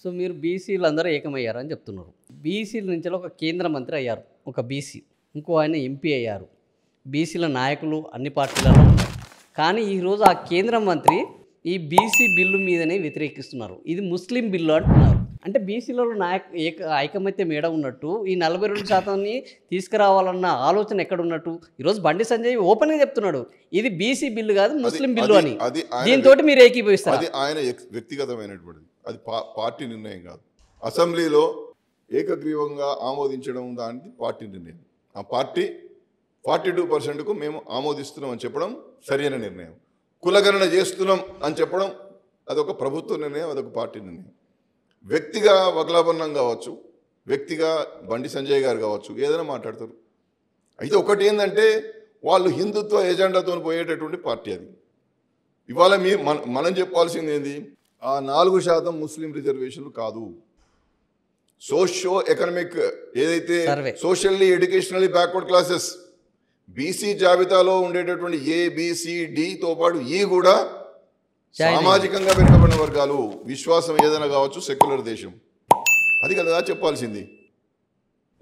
So మీరు బీసీలు అందరూ ఏకమయ్యారని చెప్తున్నారు. బీసీల నుంచి ఒక కేంద్ర మంత్రి అయ్యారు, ఒక బీసీ. ఇంకో ఆయన ఎంపీ అయ్యారు. బీసీల నాయకులు అన్ని పార్టీలలో ఉన్నారు. కానీ ఈరోజు ఆ కేంద్ర మంత్రి ఈ బీసీ బిల్లు మీదనే వ్యతిరేకిస్తున్నారు. ఇది ముస్లిం బిల్లు అంటున్నారు. అంటే బీసీలలో ఐకమత్యం ఏడ ఉన్నట్టు, ఈ 42% తీసుకురావాలన్న ఆలోచన ఎక్కడ ఉన్నట్టు? ఈరోజు బండి సంజయ్ ఓపెన్గా చెప్తున్నాడు, ఇది బీసీ బిల్లు కాదు ముస్లిం బిల్లు అని. దీంతో మీరు ఏకీభవిస్తారు? అది ఆయన వ్యక్తిగతమైనటువంటిది, అది పార్టీ నిర్ణయం కాదు. అసెంబ్లీలో ఏకగ్రీవంగా ఆమోదించడం దానికి పార్టీ నిర్ణయం. ఆ పార్టీ 42%కు మేము ఆమోదిస్తున్నాం అని చెప్పడం సరైన నిర్ణయం. కులగణన చేస్తున్నాం అని చెప్పడం అదొక ప్రభుత్వ నిర్ణయం, అదొక పార్టీ నిర్ణయం. వ్యక్తిగా వగలాభరణం కావచ్చు, వ్యక్తిగా బండి సంజయ్ గారు కావచ్చు, ఏదైనా మాట్లాడతారు. అయితే ఒకటి ఏంటంటే వాళ్ళు హిందుత్వ ఎజెండాతో పోయేటటువంటి పార్టీ అది. ఇవాళ మనం చెప్పాల్సింది ఏంది, ఆ 4% ముస్లిం రిజర్వేషన్లు కాదు, సోషియో ఎకనామిక్ ఏదైతే socially educationally backward classes BC జాబితాలో ఉండేటటువంటి ABCDతో పాటు ఈ కూడా సామాజికంగా వెనుకబడిన వర్గాలు, విశ్వాసం ఏదైనా కావచ్చు, సెక్యులర్ దేశం, అది కదా చెప్పాల్సింది.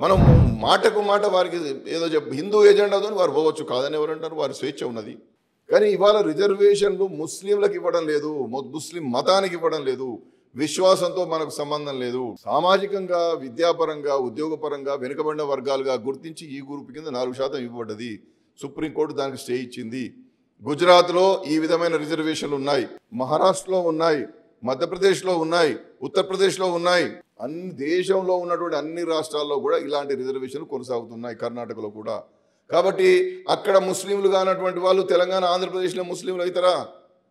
మనం మాటకు మాట వారికి ఏదో హిందూ ఎజెండాతో వారు పోవచ్చు, కాదని ఎవరంటారు, వారి స్వేచ్ఛ ఉన్నది. కానీ ఇవాళ రిజర్వేషన్లు ముస్లింలకు ఇవ్వడం లేదు, ముస్లిం మతానికి ఇవ్వడం లేదు, విశ్వాసంతో మనకు సంబంధం లేదు. సామాజికంగా, విద్యాపరంగా, ఉద్యోగపరంగా వెనుకబడిన వర్గాలుగా గుర్తించి ఈ గ్రూప్ కింద 4% ఇవ్వబడ్డది. సుప్రీంకోర్టు దానికి స్టే ఇచ్చింది. గుజరాత్లో ఈ విధమైన రిజర్వేషన్లు ఉన్నాయి, మహారాష్ట్రలో ఉన్నాయి, మధ్యప్రదేశ్లో ఉన్నాయి, ఉత్తరప్రదేశ్లో ఉన్నాయి. దేశంలో ఉన్నటువంటి అన్ని రాష్ట్రాల్లో కూడా ఇలాంటి రిజర్వేషన్లు కొనసాగుతున్నాయి, కర్ణాటకలో కూడా. కాబట్టి అక్కడ ముస్లింలు కానటువంటి వాళ్ళు తెలంగాణ, ఆంధ్రప్రదేశ్లో ముస్లింలు అవుతారా?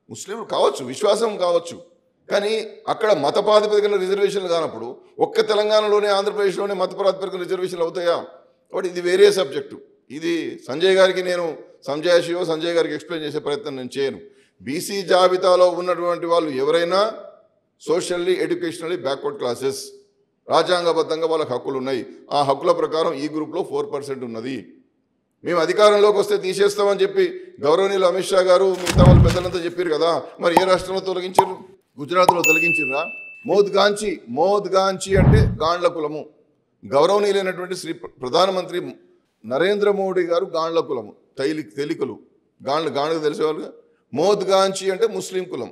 ముస్లింలు కావచ్చు, విశ్వాసం కావచ్చు, కానీ అక్కడ మత ప్రాతిపదికన రిజర్వేషన్లు కానప్పుడు ఒక్క తెలంగాణలోనే, ఆంధ్రప్రదేశ్లోనే మత ప్రాతిపదికన రిజర్వేషన్లు అవుతాయా? కాబట్టి ఇది వేరే సబ్జెక్టు. ఇది సంజయ్ గారికి నేను సంజయ్ గారికి ఎక్స్ప్లెయిన్ చేసే ప్రయత్నం నేను చేయను. బీసీ జాబితాలో ఉన్నటువంటి వాళ్ళు ఎవరైనా సోషల్లీ ఎడ్యుకేషనల్లీ బ్యాక్వర్డ్ క్లాసెస్, రాజ్యాంగబద్ధంగా వాళ్ళకి హక్కులు ఉన్నాయి. ఆ హక్కుల ప్రకారం ఈ గ్రూప్లో 4% ఉన్నది. మేము అధికారంలోకి వస్తే తీసేస్తామని చెప్పి గౌరవనీయులు అమిత్ షా గారు, మిగతా వాళ్ళు పెద్దలంతా చెప్పారు కదా. మరి ఏ రాష్ట్రంలో తొలగించారు? గుజరాత్లో తొలగించిర్రా? మోద్గాంచి అంటే గాండ్ల కులము. గౌరవనీయులైనటువంటి శ్రీ ప్రధానమంత్రి నరేంద్ర మోడీ గారు గాండ్ల కులము, తెలికలు, గాండ్లకు తెలిసేవాళ్ళు. మోద్గాంచి అంటే ముస్లిం కులం,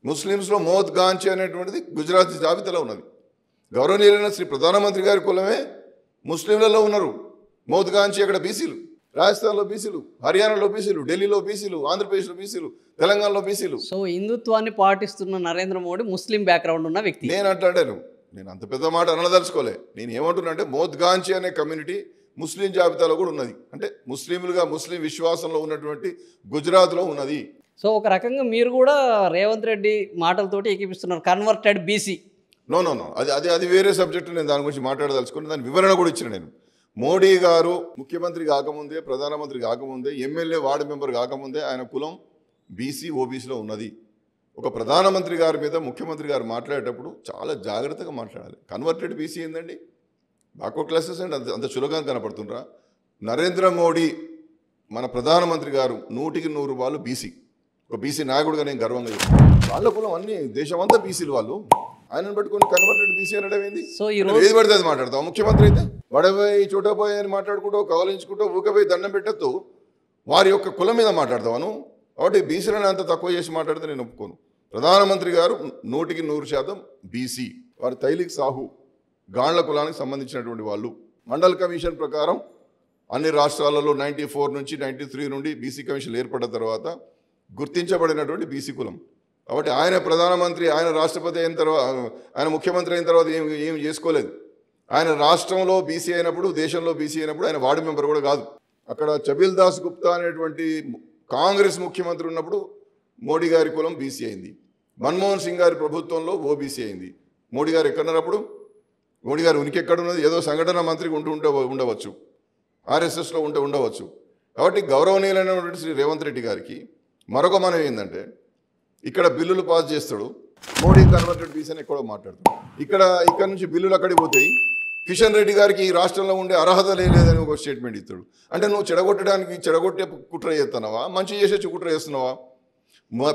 ముస్లిమ్స్లో మోద్గాంచి అనేటువంటిది గుజరాత్ జాబితాలో ఉన్నది. గౌరవనీయులైన శ్రీ ప్రధానమంత్రి గారి కులమే ముస్లింలలో ఉన్నారు. మోద్గాంచి అక్కడ బీసీలు, రాజస్థాన్లో బీసీలు, హర్యానాలో బీసీలు, ఢిల్లీలో బీసీలు, ఆంధ్రప్రదేశ్లో బీసీలు, తెలంగాణలో బీసీలు. సో హిందుత్వాన్ని పాటిస్తున్న నరేంద్ర మోడీ ముస్లిం బ్యాక్గ్రౌండ్ ఉన్న వ్యక్తి. నేను అంటాను, నేను అంత పెద్ద మాట అనదలుచుకోలే. నేను ఏమంటున్నా అంటే మోద్గాంచి అనే కమ్యూనిటీ ముస్లిం జాబితాలో కూడా ఉన్నది. అంటే ముస్లింలుగా, ముస్లిం విశ్వాసంలో ఉన్నటువంటి గుజరాత్లో ఉన్నది. సో ఒక రకంగా మీరు కూడా రేవంత్ రెడ్డి మాటలతోటి ఏకీపిస్తున్నారు, కన్వర్టెడ్ బీసీ. నో, అది వేరే సబ్జెక్టు. నేను దాని గురించి మాట్లాడదలుచుకుని దాని వివరణ కూడా ఇచ్చిన. నేను మోడీ గారు ముఖ్యమంత్రి కాకముందే, ప్రధానమంత్రి కాకముందే, ఎమ్మెల్యే వార్డు మెంబర్ కాకముందే ఆయన కులం బీసీ, ఓబీసీలో ఉన్నది. ఒక ప్రధానమంత్రి గారి మీద ముఖ్యమంత్రి గారు మాట్లాడేటప్పుడు చాలా జాగ్రత్తగా మాట్లాడాలి. కన్వర్టెడ్ బీసీ ఏందండి? బ్యాక్వర్డ్ క్లాసెస్ అండి, అంత సులభంగా కనపడుతుండ్రా? నరేంద్ర మోడీ మన ప్రధానమంత్రి గారు 100కి 100 వాళ్ళు బీసీ. ఒక బీసీ నాయకుడిగా నేను గర్వంగా చెప్తాను. వాళ్ళ కులం అన్ని దేశమంతా బీసీలు. వాళ్ళు ఆయనను పట్టుకొని కన్వర్టెడ్ బీసీ అనడం ఏంది? సో ఏది పడితే అది మాట్లాడతాం. ముఖ్యమంత్రి అయితే వడపోయి చోటపోయి అని మాట్లాడుకుంటూ, కవలించుకుంటూ, ఊకపోయి దండం పెట్టద్దు, వారి యొక్క కులం మీద మాట్లాడతాను. కాబట్టి బీసీలను అంత తక్కువ చేసి మాట్లాడితే నేను ఒప్పుకోను. ప్రధానమంత్రి గారు 100కి 100% బీసీ. వారు తైలిక్ సాహు గాండ్ల కులానికి సంబంధించినటువంటి వాళ్ళు. మండల్ కమిషన్ ప్రకారం అన్ని రాష్ట్రాలలో 94 నుంచి 93 నుండి బీసీ కమిషన్ ఏర్పడిన తర్వాత గుర్తించబడినటువంటి బీసీ కులం. కాబట్టి ఆయన ప్రధానమంత్రి, ఆయన రాష్ట్రపతి అయిన తర్వాత, ఆయన ముఖ్యమంత్రి అయిన తర్వాత ఏం చేసుకోలేదు. ఆయన రాష్ట్రంలో బీసీ అయినప్పుడు, దేశంలో బీసీ అయినప్పుడు ఆయన వార్డు మెంబర్ కూడా కాదు. అక్కడ చబిల్ దాస్ గుప్తా అనేటువంటి కాంగ్రెస్ ముఖ్యమంత్రి ఉన్నప్పుడు మోడీ గారి కులం బీసీ అయింది. మన్మోహన్ సింగ్ గారి ప్రభుత్వంలో ఓబీసీ అయింది. మోడీ గారు ఎక్కడున్నప్పుడు, మోడీ గారు ఉనికి ఎక్కడున్నది? ఏదో సంఘటన మంత్రికి ఉండవచ్చు, ఆర్ఎస్ఎస్లో ఉండవచ్చు. కాబట్టి గౌరవనీయులైనటువంటి శ్రీ రేవంత్ రెడ్డి గారికి మరొక మనం ఏంటంటే, ఇక్కడ బిల్లులు పాస్ చేస్తాడు, మోడీ కన్వర్టెడ్ బీసీ అని ఎక్కడో మాట్లాడతాడు. ఇక్కడ నుంచి బిల్లులు అక్కడికి పోతాయి. కిషన్ రెడ్డి గారికి ఈ రాష్ట్రంలో ఉండే అర్హత లేదని ఒక స్టేట్మెంట్ ఇస్తాడు. అంటే నువ్వు చెడగొట్టే కుట్ర చేస్తున్నావా, మంచి చేసే కుట్ర చేస్తున్నావా?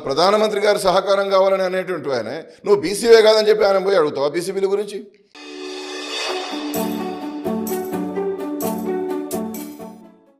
ప్రధానమంత్రి గారి సహకారం కావాలని అనేటువంటి ఆయన నువ్వు బీసీవే కాదని చెప్పి ఆయన పోయి అడుగుతావా బీసీ బిల్లు గురించి?